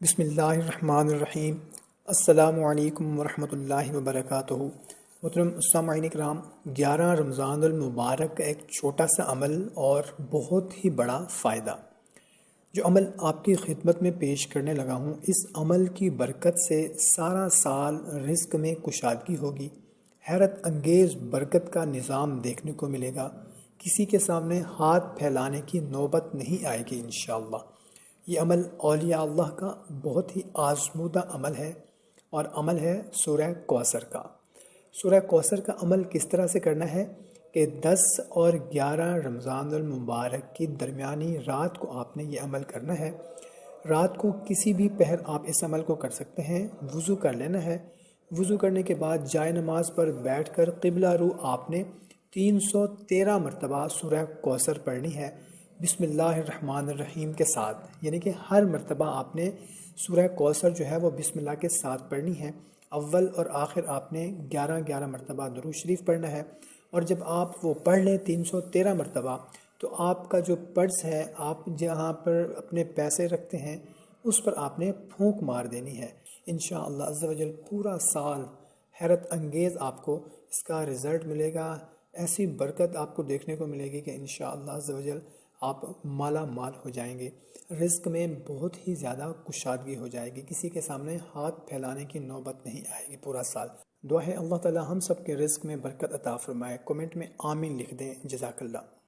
بسم اللہ الرحمن الرحیم۔ السلام علیکم ورحمۃ اللہ وبرکاتہ۔ محترم سامعین کرام، 11 رمضان المبارک کا ایک چھوٹا سا عمل اور بہت ہی بڑا فائدہ جو عمل آپ کی خدمت میں پیش کرنے لگا ہوں، اس عمل کی برکت سے سارا سال رزق میں کشادگی ہوگی، حیرت انگیز برکت کا نظام دیکھنے کو ملے گا، کسی کے سامنے ہاتھ پھیلانے کی نوبت نہیں آئے گی انشاءاللہ۔ یہ عمل اولیاء اللہ کا بہت ہی آزمودہ عمل ہے، اور عمل ہے سورہ کوثر کا۔ سورہ کوثر کا عمل کس طرح سے کرنا ہے کہ 10 اور 11 رمضان المبارک کی درمیانی رات کو آپ نے یہ عمل کرنا ہے۔ رات کو کسی بھی پہر آپ اس عمل کو کر سکتے ہیں۔ وضو کر لینا ہے۔ وضو کرنے کے بعد جائے نماز پر بیٹھ کر قبلہ رو آپ نے 313 مرتبہ سورہ کوثر پڑھنی ہے، بسم اللہ الرحمن الرحیم کے ساتھ، یعنی کہ ہر مرتبہ آپ نے سورہ کوثر جو ہے وہ بسم اللہ کے ساتھ پڑھنی ہے۔ اول اور آخر آپ نے 11 مرتبہ درود شریف پڑھنا ہے، اور جب آپ وہ پڑھ لیں 313 مرتبہ، تو آپ کا جو پرس ہے، آپ جہاں پر اپنے پیسے رکھتے ہیں، اس پر آپ نے پھونک مار دینی ہے۔ انشاءاللہ عز و جل پورا سال حیرت انگیز آپ کو اس کا رزلٹ ملے گا، ایسی برکت آپ کو دیکھنے کو ملے گی کہ انشاءاللہ عز و جل آپ مالا مال ہو جائیں گے، رزق میں بہت ہی زیادہ کشادگی ہو جائے گی، کسی کے سامنے ہاتھ پھیلانے کی نوبت نہیں آئے گی پورا سال۔ دعا ہے اللہ تعالی ہم سب کے رزق میں برکت عطا فرمائے۔ کومنٹ میں آمین لکھ دیں۔ جزاک اللہ۔